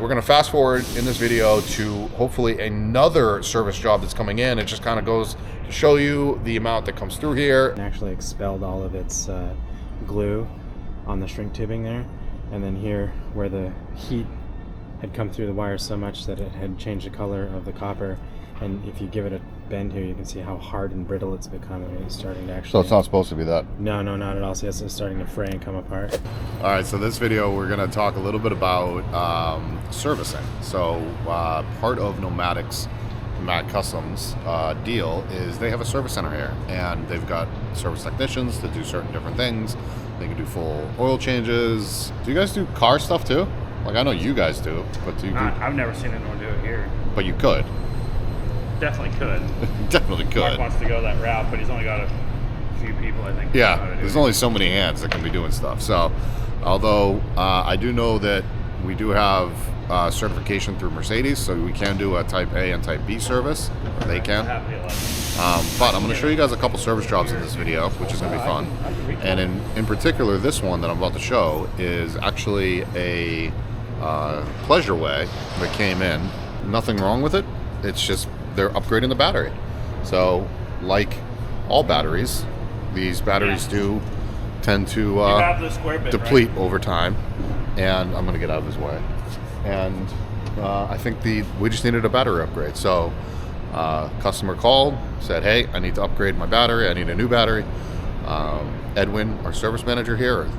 We're going to fast forward in this video to hopefully another service job that's coming in. It just kind of goes to show you the amount that comes through here. It actually expelled all of its glue on the shrink tubing there. And then here, where the heat had come through the wire so much that it had changed the color of the copper. And if you give it a bend here, you can see how hard and brittle it's become. I mean, it's starting to actually... So it's not supposed to be that? No, not at all. See, it's starting to fray and come apart. All right, so this video, we're going to talk a little bit about servicing. So part of Nomadik Customs deal is they have a service center here. And they've got service technicians to do certain different things. They can do full oil changes. Do you guys do car stuff too? Like, I know you guys do, but do you do... I've never seen anyone do it here. But you could. Definitely could. Definitely could. Mark wants to go that route, but he's only got a few people, I think. Yeah, there's only so many hands that can be doing stuff. So, although I do know that we do have certification through Mercedes, so we can do a Type A and Type B service. They can. But I'm going to show you guys a couple service jobs in this video, which is going to be fun. And in particular, this one that I'm about to show is actually a pleasure way that came in. Nothing wrong with it. It's just they're upgrading the battery. So, like all batteries, these batteries do tend to deplete over time. And I'm going to get out of his way. And I think we just needed a battery upgrade. So, customer called, said, hey, I need to upgrade my battery. I need a new battery. Edwin, our service manager here, or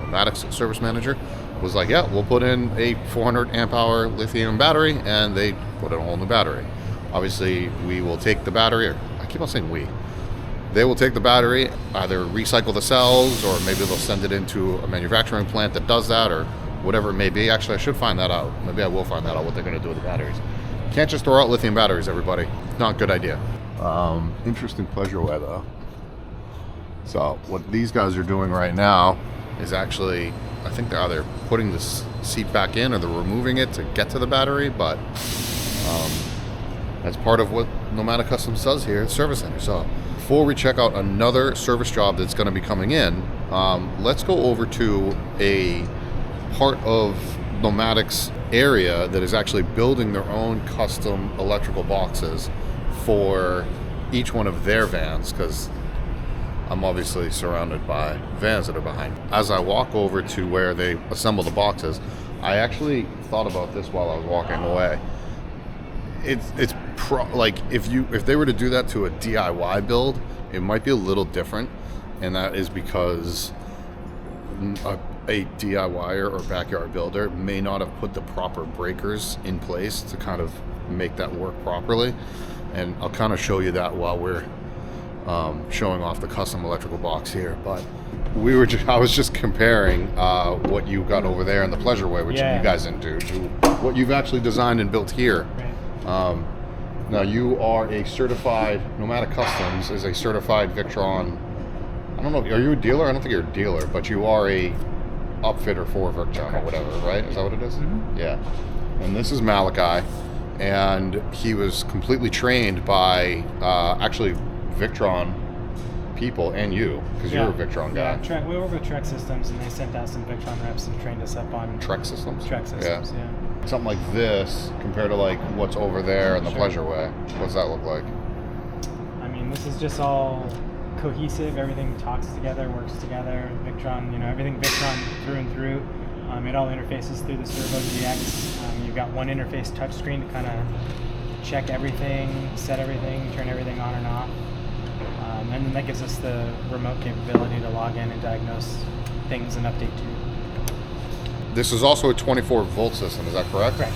Nomadik's service manager, was like, yeah, we'll put in a 400 amp hour lithium battery, and they put in a whole new battery. Obviously, we will take the battery, or I keep on saying we. They will take the battery, either recycle the cells, or maybe they'll send it into a manufacturing plant that does that, or whatever it may be. Actually, I should find that out. Maybe I will find that out, what they're going to do with the batteries. Can't just throw out lithium batteries, everybody. Not a good idea. Interesting pleasure way, though. So, what these guys are doing right now is actually, I think they're either putting the seat back in or they're removing it to get to the battery, but that's part of what Nomadik Customs does here at Service Center. So before we check out another service job that's going to be coming in, let's go over to a part of Nomadik's area that is actually building their own custom electrical boxes for each one of their vans, because I'm obviously surrounded by vans that are behind. As I walk over to where they assemble the boxes, I actually thought about this while I was walking away. Like if they were to do that to a DIY build, it might be a little different, and that is because a DIYer or backyard builder may not have put the proper breakers in place to kind of make that work properly. And I'll kind of show you that while we're showing off the custom electrical box here. But I was just comparing what you got over there in the pleasure way, which you guys didn't do, to what you've actually designed and built here. Now you are a certified, Nomadik Customs is a certified Victron. I don't know, are you a dealer? I don't think you're a dealer, but you are a upfitter for Victron or whatever, right? Is that what it is? Mm-hmm. Yeah. And this is Malachi, and he was completely trained by actually Victron people and you, because you're a Victron guy. Yeah, we work with Trek Systems, and they sent out some Victron reps and trained us up on Trek Systems. Trek Systems, yeah. Something like this compared to like what's over there in the pleasure way. What's that look like? I mean, this is just all cohesive. Everything talks together, works together. Victron, everything Victron through and through. It all interfaces through the Servo GX. You've got one interface touchscreen to kind of check everything, set everything, turn everything on and off. And then that gives us the remote capability to log in and diagnose things and update to. This is also a 24 volt system, is that correct? Correct.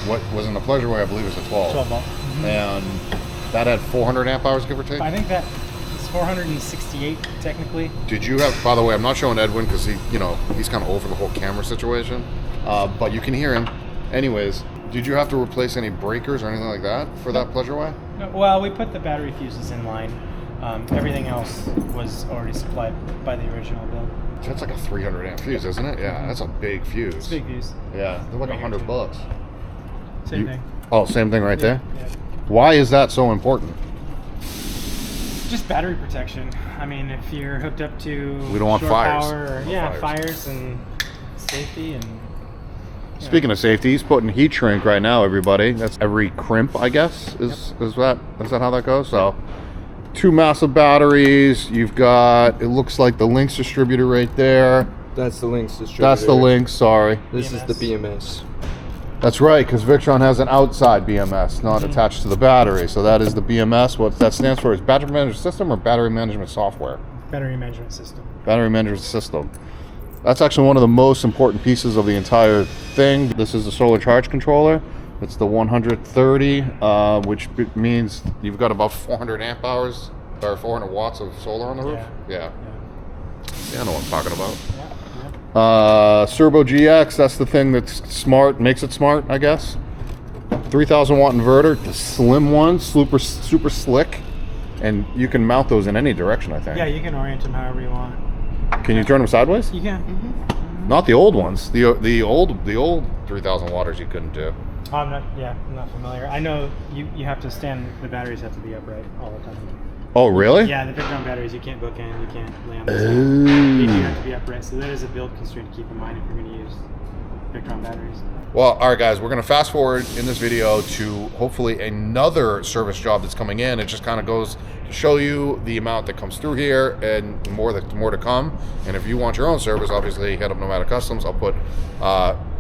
What was in the pleasure way, I believe, is a 12. 12 volt. Mm-hmm. And that had 400 amp hours, give or take? I think that is 468 technically. Did you have, by the way, I'm not showing Edwin because he's kind of over the whole camera situation, but you can hear him. Anyways, did you have to replace any breakers or anything like that for that pleasure way? No, well, we put the battery fuses in line. Everything else was already supplied by the original build. That's like a 300 amp fuse, isn't it? Yeah, that's a big fuse. It's a big fuse. Yeah, they're like $100. Same thing. Oh, same thing right there? Yeah. Why is that so important? Just battery protection. I mean, if you're hooked up to we don't want short fires. Power or, fires and safety and Speaking of safety, he's putting heat shrink right now, everybody. That's every crimp, I guess. Is that how that goes? So 2 massive batteries. You've got, it looks like the Lynx distributor right there. That's the Lynx distributor. That's the Lynx, sorry. This BMS. is the BMS. That's right, because Victron has an outside BMS, not attached to the battery. So that is the BMS. What that stands for is Battery Management System or Battery Management Software? Battery management system. Battery Management System. That's actually one of the most important pieces of the entire thing. This is the solar charge controller. It's the 130, which means you've got about 400 amp hours or 400 watts of solar on the roof. Yeah, I know what I'm talking about. Servo GX, that's the thing that's smart, makes it smart, I guess. 3,000 watt inverter, the slim one, super slick, and you can mount those in any direction, I think. Yeah, you can orient them however you want. Can you turn them sideways? You can. Not the old ones. The old 3,000 watters you couldn't do. Oh, I'm not familiar. I know you have to stand. The batteries have to be upright all the time. Oh, really? Yeah, the Victron batteries, you can't bookend, you can't lay on the side. They do have to be upright, so that is a build constraint to keep in mind if you're going to use Victron batteries. Well, all right, guys, we're going to fast forward in this video to hopefully another service job that's coming in. It just kind of goes to show you the amount that comes through here and more to come. And if you want your own service, obviously head up Nomadik Customs. I'll put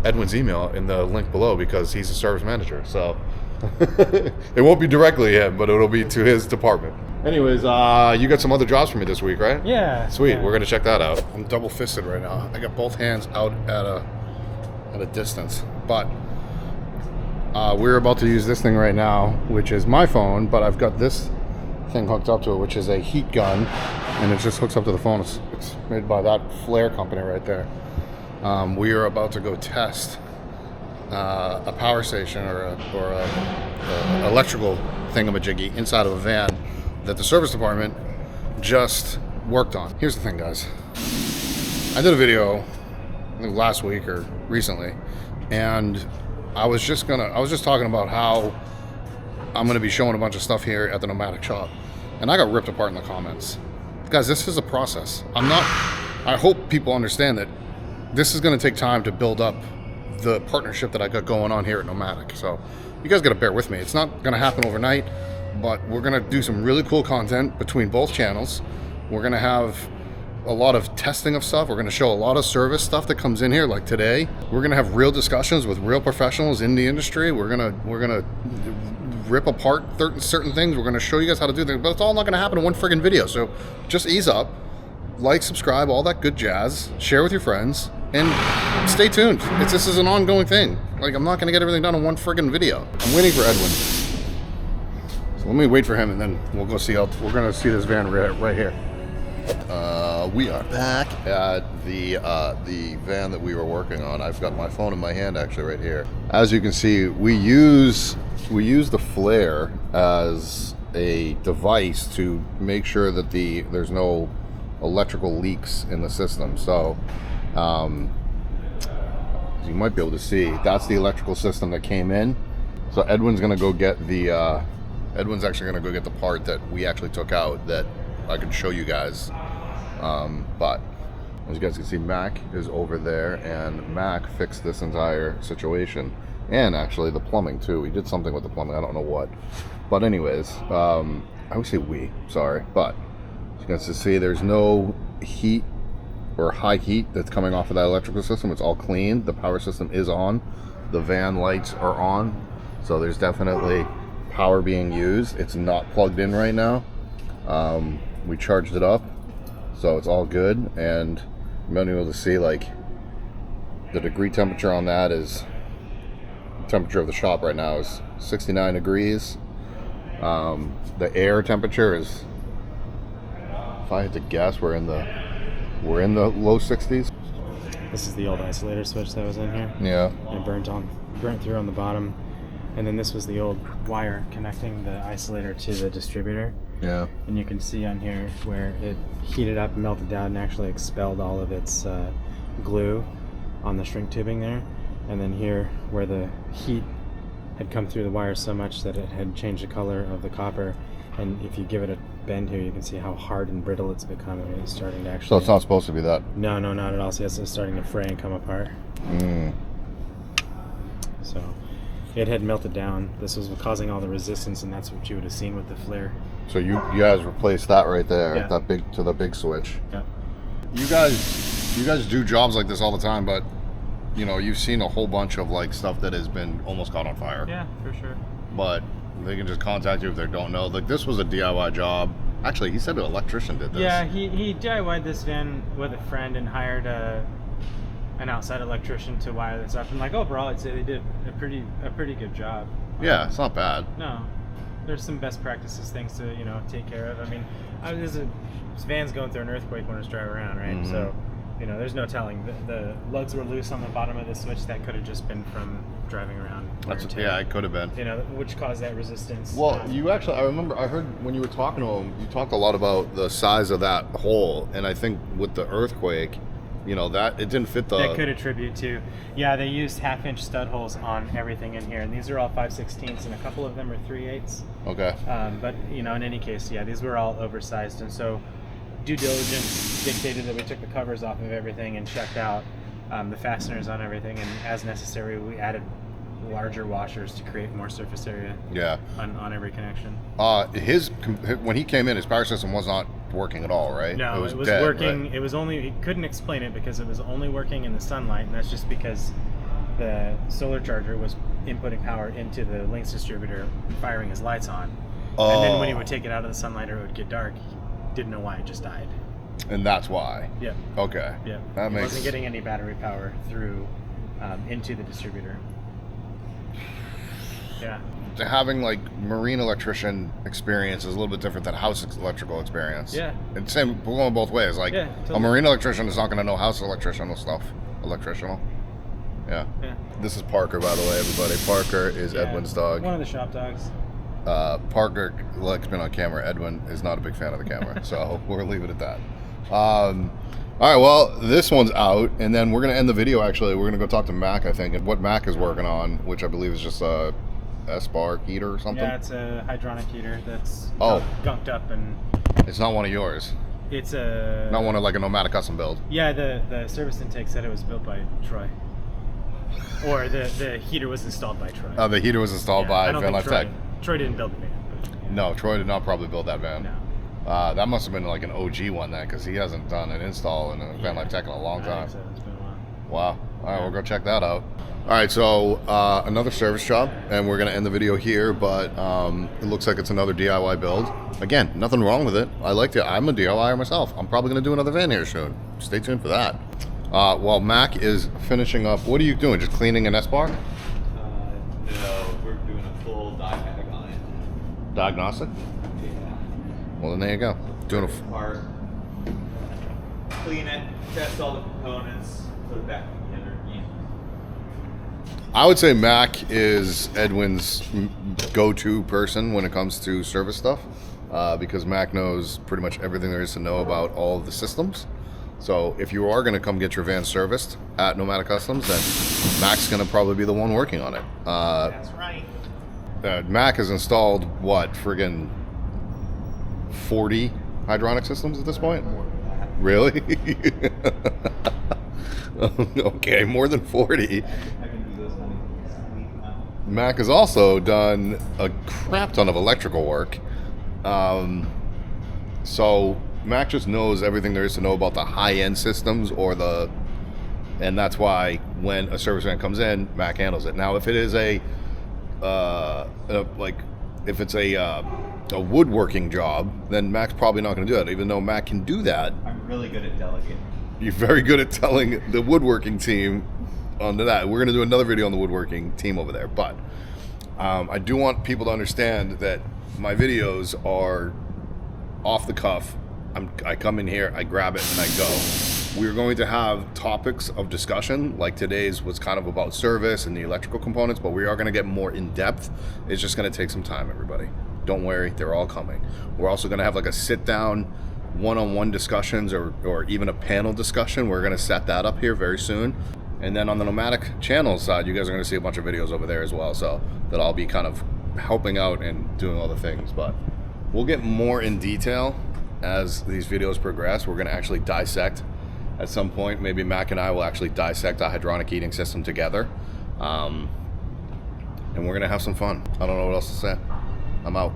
Edwin's email in the link below because he's a service manager. So it won't be directly him, but it'll be to his department. Anyways, you got some other jobs for me this week, right? Yeah. Sweet. Yeah. We're going to check that out. I'm double fisted right now. I got both hands out at a distance, but we're about to use this thing right now, which is my phone, but I've got this thing hooked up to it, which is a heat gun, and it just hooks up to the phone. It's made by that Flare company right there. We are about to go test a power station or a electrical thingamajiggy inside of a van that the service department just worked on. Here's the thing, guys. I did a video, I think last week or recently, and I was just talking about how I'm gonna be showing a bunch of stuff here at the Nomadik shop, and I got ripped apart in the comments. Guys, this is a process. I hope people understand that this is gonna take time to build up the partnership that I got going on here at Nomadik. So you guys gotta bear with me. It's not gonna happen overnight, but we're gonna do some really cool content between both channels. We're gonna have a lot of testing of stuff. We're going to show a lot of service stuff that comes in here, like today. We're going to have real discussions with real professionals in the industry. We're gonna rip apart certain things. We're going to show you guys how to do things, but it's all not going to happen in one friggin' video. So just ease up, like, subscribe, all that good jazz. Share with your friends, and stay tuned. This is an ongoing thing. Like, I'm not going to get everything done in one friggin' video. I'm waiting for Edwin. So let me wait for him, and then we'll go see. We're going to see this van right here. We are back at the van that we were working on. I've got my phone in my hand actually right here. As you can see, we use the flare as a device to make sure that there's no electrical leaks in the system. So as you might be able to see, that's the electrical system that came in. So Edwin's gonna go get Edwin's actually gonna go get the part that we actually took out that I can show you guys. But as you guys can see, Mac is over there, and Mac fixed this entire situation, and actually the plumbing too. We did something with the plumbing, I don't know what. But anyways, I would say sorry. But as you guys can see, there's no heat or high heat that's coming off of that electrical system. It's all clean. The power system is on. The van lights are on. So there's definitely power being used. It's not plugged in right now. We charged it up, so it's all good, and you might be able to see like the degree temperature on that is the temperature of the shop right now is 69 degrees. The air temperature is, if I had to guess, we're in the low 60s. This is the old isolator switch that was in here. Yeah. It burnt through on the bottom, and then this was the old wire connecting the isolator to the distributor. Yeah. And you can see on here where it heated up, melted down, and actually expelled all of its glue on the shrink tubing there. And then here where the heat had come through the wire so much that it had changed the color of the copper. And if you give it a bend here, you can see how hard and brittle it's become. And it's starting to actually... So it's not supposed to be that? No, not at all. So it's starting to fray and come apart. So it had melted down. This was causing all the resistance, and that's what you would have seen with the flare. So you guys replaced that right there, Yeah. that big switch. Yeah. You guys do jobs like this all the time, but you know, you've seen a whole bunch of like stuff that has been almost caught on fire. Yeah, for sure. But they can just contact you if they don't know. Like this was a DIY job. Actually, he said an electrician did this. Yeah, he DIY'd this van with a friend and hired an outside electrician to wire this up. And like overall, I'd say they did a pretty good job. Yeah, it's not bad. No, there's some best practices things to take care of. I mean, this van's going through an earthquake when it's driving around, right? Mm-hmm. So there's no telling. The lugs were loose on the bottom of the switch. That could have just been from driving around. Yeah, it could have been. Which caused that resistance. Well, I heard when you were talking to him, you talked a lot about the size of that hole, and I think with the earthquake, that it didn't fit the. That could attribute to, they used 1/2-inch stud holes on everything in here, and these are all 5/16, and a couple of them are 3/8. Okay. But in any case, these were all oversized, and so due diligence dictated that we took the covers off of everything and checked out the fasteners on everything, and as necessary, we added larger washers to create more surface area. Yeah. On every connection. When he came in, his power system was not working at all, right? No, it was dead, working. Right? It was only. He couldn't explain it because it was only working in the sunlight, and that's just because the solar charger was inputting power into the Lynx distributor, firing his lights on. Oh. And then when he would take it out of the sunlight or it would get dark, he didn't know why it just died. And that's why. Yeah. Okay. Yeah. That He makes. wasn't getting any battery power through into the distributor. Yeah. Having like marine electrician experience is a little bit different than house electrical experience. Yeah. And same going both ways. Like Yeah, totally. a marine electrician is not going to know house electrician stuff. Electrical. Yeah. Yeah. This is Parker, by the way, everybody. Parker is Yeah. Edwin's dog. One of the shop dogs. Parker likes being on camera. Edwin is not a big fan of the camera, so we'll leave it at that. All right, well, this one's out, and then we're going to end the video, actually. We're going to go talk to Mac, I think, and what Mac is working on, which I believe is just a S-bar heater or something. Yeah, it's a hydronic heater that's gunked up, and It's not one of yours. it's a... Not one of like a Nomadik Custom build. Yeah, the service intake said it was built by Troy. Or the heater was installed by Troy. The heater was installed I by don't Van think Life Tech. Troy didn't build the van. But, yeah. No, Troy did not probably build that van. No. That must have been like an OG one then, because he hasn't done an install in a Van Life Tech in a long I time. think so. It's been a while. Wow. All right, we'll go check that out. All right, so another service job, and we're going to end the video here, but it looks like it's another DIY build. Again, nothing wrong with it. I liked it. I'm a DIYer myself. I'm probably going to do another van here soon. Stay tuned for that. While Mac is finishing up, what are you doing? Just cleaning an S-bar? No, we're doing a full diag on it. Diagnostic? Yeah. Well, then there you go. Doing a Part. Clean it, test all the components, put it back together again. I would say Mac is Edwin's go-to person when it comes to service stuff, because Mac knows pretty much everything there is to know about all of the systems. So if you are going to come get your van serviced at Nomadik Customs, then Mac's going to probably be the one working on it. That's right. Mac has installed, what, friggin' 40 hydronic systems at this point? Really? Okay, more than 40. I can do this one. Mac has also done a crap ton of electrical work. So Mac just knows everything there is to know about the high-end systems, and that's why when a service van comes in, Mac handles it. Now, if it is a woodworking job, then Mac's probably not going to do that, even though Mac can do that. I'm really good at delegating. You're very good at telling the woodworking team onto that. We're going to do another video on the woodworking team over there, but I do want people to understand that my videos are off the cuff. I come in here, I grab it, and I go. We're going to have topics of discussion, like today's was kind of about service and the electrical components, but we are going to get more in depth. It's just going to take some time, everybody. Don't worry, they're all coming. We're also going to have like a sit-down, one-on-one discussions or even a panel discussion. We're going to set that up here very soon. And then on the Nomadik channel side, you guys are going to see a bunch of videos over there as well, so that I'll be kind of helping out and doing all the things. But we'll get more in detail as these videos progress. We're going to actually dissect at some point. Maybe Mac and I will actually dissect a hydronic heating system together. and we're gonna have some fun. I don't know what else to say. I'm out.